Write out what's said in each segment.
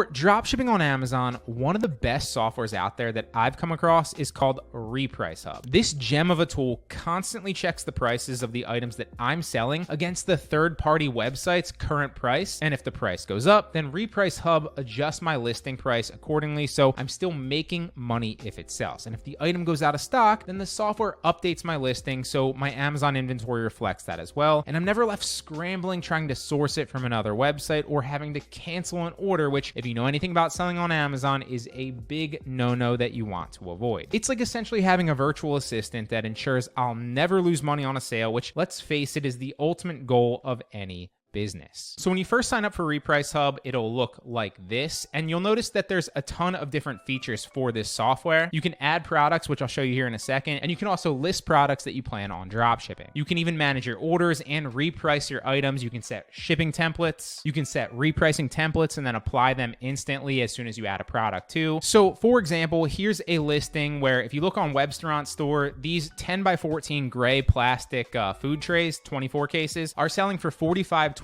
For dropshipping on Amazon, one of the best softwares out there that I've come across is called Reprice Hub. This gem of a tool constantly checks the prices of the items that I'm selling against the third-party website's current price, and if the price goes up, then Reprice Hub adjusts my listing price accordingly, so I'm still making money if it sells. And if the item goes out of stock, then the software updates my listing so my Amazon inventory reflects that as well, and I'm never left scrambling trying to source it from another website or having to cancel an order, which, if you know anything about selling on Amazon, is a big no-no that you want to avoid. It's like essentially having a virtual assistant that ensures I'll never lose money on a sale, which, let's face it, is the ultimate goal of any business. So when you first sign up for Reprice Hub, it'll look like this, and you'll notice that there's a ton of different features for this software. You can add products, which I'll show you here in a second, and you can also list products that you plan on dropshipping. You can even manage your orders and reprice your items. You can set shipping templates. You can set repricing templates and then apply them instantly as soon as you add a product too. So for example, here's a listing where if you look on Webstaurant Store, these 10 by 14 gray plastic food trays, 24 cases, are selling for $45.24,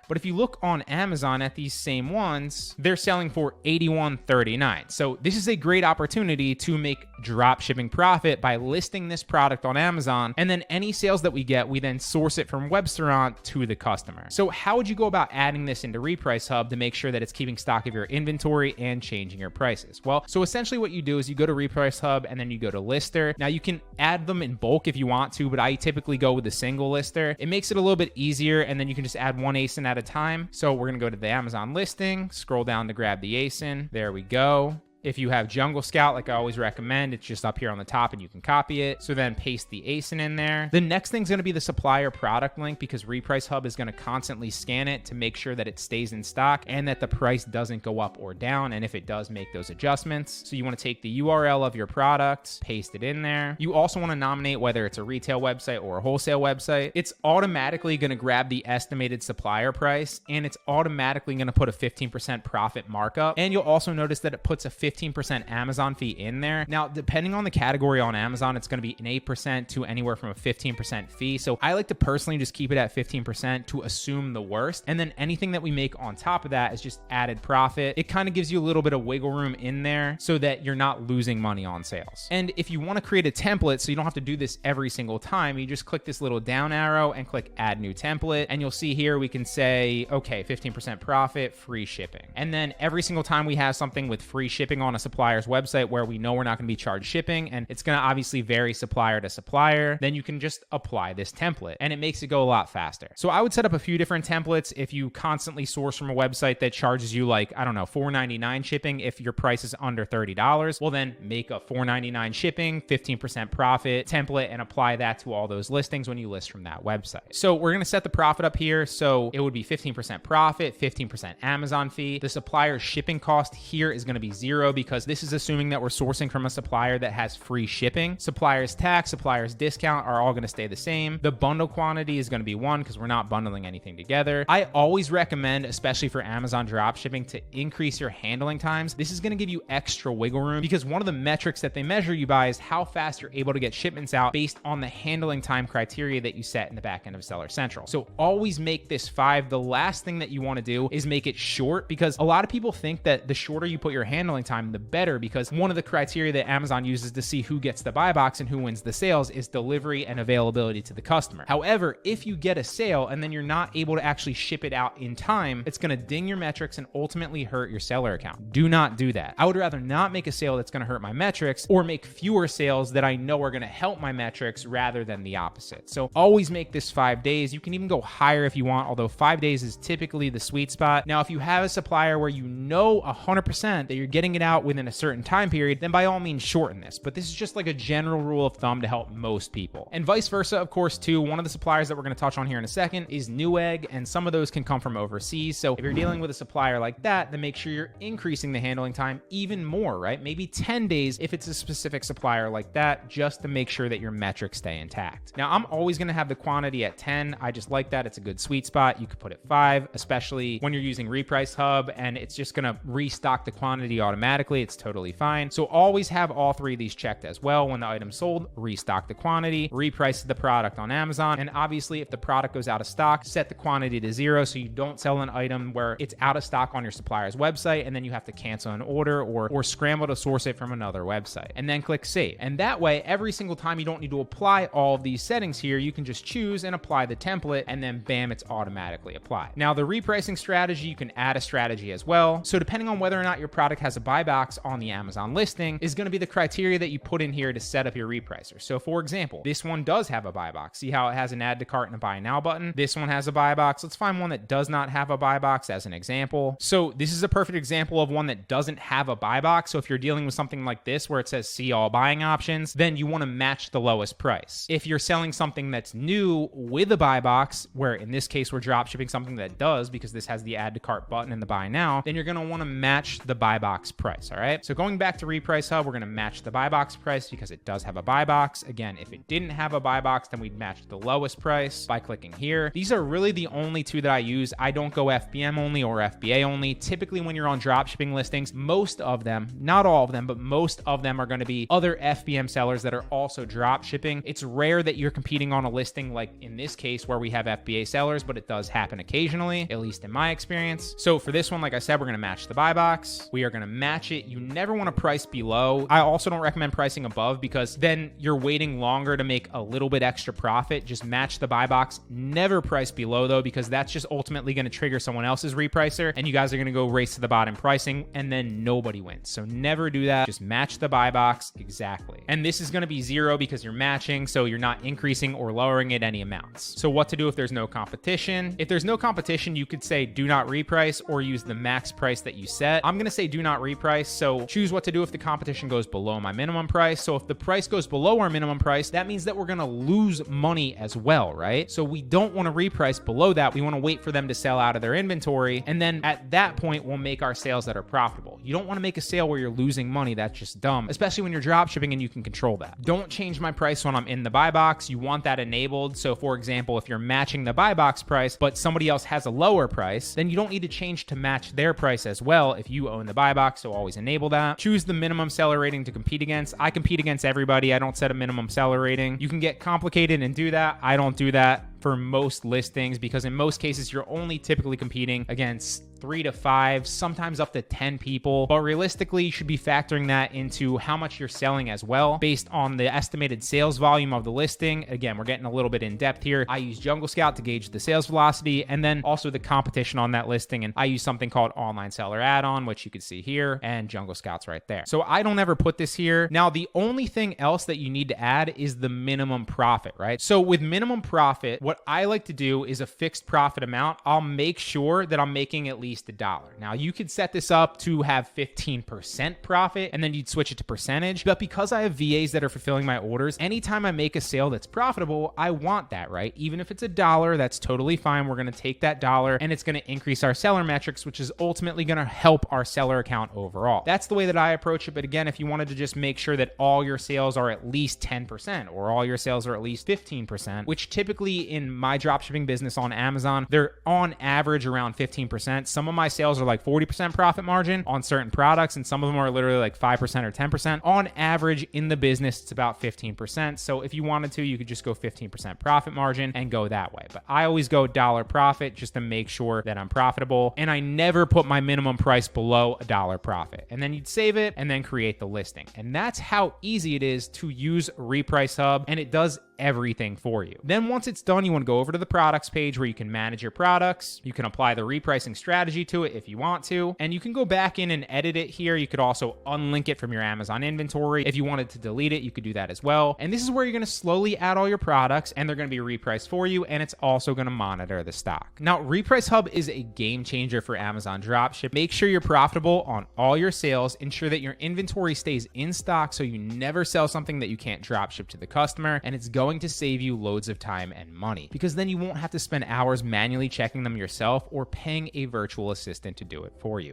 but if you look on Amazon at these same ones, they're selling for $81.39. So this is a great opportunity to make drop shipping profit by listing this product on Amazon, and then any sales that we get, we then source it from Webstaurant to the customer. So how would you go about adding this into Reprice Hub to make sure that it's keeping stock of your inventory and changing your prices? Well, so essentially what you do is you go to Reprice Hub and then you go to lister. Now you can add them in bulk if you want to, but I typically go with a single lister. It makes it a little bit easier, and then you can just add one ASIN at a time. So we're gonna go to the Amazon listing, scroll down to grab the ASIN. There we go. If you have Jungle Scout, like I always recommend, it's just up here on the top and you can copy it. So then paste the ASIN in there. The next thing's gonna be the supplier product link, because Reprice Hub is gonna constantly scan it to make sure that it stays in stock and that the price doesn't go up or down. And if it does, make those adjustments. So you wanna take the URL of your product, paste it in there. You also wanna nominate whether it's a retail website or a wholesale website. It's automatically gonna grab the estimated supplier price, and it's automatically gonna put a 15% profit markup. And you'll also notice that it puts a 15% Amazon fee in there. Now, depending on the category on Amazon, it's going to be an 8% to anywhere from a 15% fee. So I like to personally just keep it at 15% to assume the worst. And then anything that we make on top of that is just added profit. It kind of gives you a little bit of wiggle room in there so that you're not losing money on sales. And if you want to create a template, so you don't have to do this every single time, you just click this little down arrow and click add new template. And you'll see here we can say, okay, 15% profit, free shipping. And then every single time we have something with free shipping on a supplier's website where we know we're not going to be charged shipping, and it's going to obviously vary supplier to supplier, then you can just apply this template and it makes it go a lot faster. So I would set up a few different templates. If you constantly source from a website that charges you, like, I don't know, $4.99 shipping, if your price is under $30, well, then make a $4.99 shipping, 15% profit template and apply that to all those listings when you list from that website. So we're going to set the profit up here. So it would be 15% profit, 15% Amazon fee. The supplier's shipping cost here is going to be 0, because this is assuming that we're sourcing from a supplier that has free shipping. Supplier's tax, supplier's discount are all going to stay the same. The bundle quantity is going to be 1 because we're not bundling anything together. I always recommend, especially for Amazon dropshipping, to increase your handling times. This is going to give you extra wiggle room, because one of the metrics that they measure you by is how fast you're able to get shipments out based on the handling time criteria that you set in the back end of Seller Central. So always make this 5. The last thing that you want to do is make it short, because a lot of people think that the shorter you put your handling time, the better, because one of the criteria that Amazon uses to see who gets the buy box and who wins the sales is delivery and availability to the customer. However, if you get a sale and then you're not able to actually ship it out in time, it's going to ding your metrics and ultimately hurt your seller account. Do not do that. I would rather not make a sale that's going to hurt my metrics, or make fewer sales that I know are going to help my metrics, rather than the opposite. So always make this 5 days. You can even go higher if you want, although 5 days is typically the sweet spot. Now, if you have a supplier where you know 100% that you're getting it out within a certain time period, then by all means shorten this. But this is just like a general rule of thumb to help most people. And vice versa, of course, too. One of the suppliers that we're going to touch on here in a second is Newegg, and some of those can come from overseas. So if you're dealing with a supplier like that, then make sure you're increasing the handling time even more, right? Maybe 10 days if it's a specific supplier like that, just to make sure that your metrics stay intact. Now, I'm always going to have the quantity at 10. I just like that. It's a good sweet spot. You could put it 5, especially when you're using Reprice Hub, and it's just going to restock the quantity automatically. automatically, it's totally fine. So always have all three of these checked as well. When the item's sold, restock the quantity, reprice the product on Amazon. And obviously, if the product goes out of stock, set the quantity to 0 so you don't sell an item where it's out of stock on your supplier's website and then you have to cancel an order or scramble to source it from another website. And then click save. And that way, every single time you don't need to apply all of these settings here, you can just choose and apply the template, and then bam, it's automatically applied. Now, the repricing strategy, you can add a strategy as well. So depending on whether or not your product has a buy box on the Amazon listing is going to be the criteria that you put in here to set up your repricer. So for example, this one does have a buy box. See how it has an add to cart and a buy now button? This one has a buy box. Let's find one that does not have a buy box as an example. So this is a perfect example of one that doesn't have a buy box. So if you're dealing with something like this where it says see all buying options, then you want to match the lowest price. If you're selling something that's new with a buy box, where in this case we're drop shipping something that does because this has the add to cart button and the buy now, then you're going to want to match the buy box price. All right. So going back to Reprice Hub, we're going to match the buy box price because it does have a buy box. Again, if it didn't have a buy box, then we'd match the lowest price by clicking here. These are really the only two that I use. I don't go FBM only or FBA only. Typically when you're on drop shipping listings, most of them, not all of them, but most of them are going to be other FBM sellers that are also drop shipping. It's rare that you're competing on a listing like in this case where we have FBA sellers, but it does happen occasionally, at least in my experience. So for this one, like I said, we're going to match the buy box. We are going to match it. You never want to price below. I also don't recommend pricing above because then you're waiting longer to make a little bit extra profit. Just match the buy box. Never price below though, because that's just ultimately going to trigger someone else's repricer and you guys are going to go race to the bottom pricing and then nobody wins. So never do that. Just match the buy box exactly. And this is going to be 0 because you're matching, so you're not increasing or lowering it any amounts. So what to do if there's no competition? If there's no competition, you could say do not reprice or use the max price that you set. I'm going to say do not reprice. So choose what to do if the competition goes below my minimum price. So if the price goes below our minimum price, that means that we're going to lose money as well, right? So we don't want to reprice below that. We want to wait for them to sell out of their inventory. And then at that point, we'll make our sales that are profitable. You don't want to make a sale where you're losing money. That's just dumb, especially when you're drop shipping and you can control that. Don't change my price when I'm in the buy box. You want that enabled. So for example, if you're matching the buy box price, but somebody else has a lower price, then you don't need to change to match their price as well if you own the buy box. So always enable that. Choose the minimum seller rating to compete against. I compete against everybody. I don't set a minimum seller rating. You can get complicated and do that. I don't do that for most listings because in most cases, you're only typically competing against 3 to 5, sometimes up to 10 people. But realistically, you should be factoring that into how much you're selling as well based on the estimated sales volume of the listing. Again, we're getting a little bit in depth here. I use Jungle Scout to gauge the sales velocity and then also the competition on that listing. And I use something called Online Seller Add-on, which you can see here, and Jungle Scout's right there. So I don't ever put this here. Now, the only thing else that you need to add is the minimum profit, right? So with minimum profit, what I like to do is a fixed profit amount. I'll make sure that I'm making at least $1. Now you could set this up to have 15% profit and then you'd switch it to percentage. But because I have VAs that are fulfilling my orders, anytime I make a sale that's profitable, I want that, right? Even if it's $1, that's totally fine. We're going to take that dollar and it's going to increase our seller metrics, which is ultimately going to help our seller account overall. That's the way that I approach it. But again, if you wanted to just make sure that all your sales are at least 10% or all your sales are at least 15%, which typically in my dropshipping business on Amazon, they're on average around 15%. Some of my sales are like 40% profit margin on certain products, and some of them are literally like 5% or 10%. On average in the business, it's about 15%. So if you wanted to, you could just go 15% profit margin and go that way. But I always go dollar profit just to make sure that I'm profitable. And I never put my minimum price below $1 profit. And then you'd save it and then create the listing. And that's how easy it is to use Reprice Hub. And it does everything for you. Then once it's done, you want to go over to the products page where you can manage your products. You can apply the repricing strategy to it if you want to, and you can go back in and edit it here. You could also unlink it from your Amazon inventory. If you wanted to delete it, you could do that as well. And this is where you're going to slowly add all your products and they're going to be repriced for you. And it's also going to monitor the stock. Now, Reprice Hub is a game changer for Amazon dropship. Make sure you're profitable on all your sales. Ensure that your inventory stays in stock so you never sell something that you can't dropship to the customer. And it's going to save you loads of time and money because then you won't have to spend hours manually checking them yourself or paying a virtual assistant to do it for you.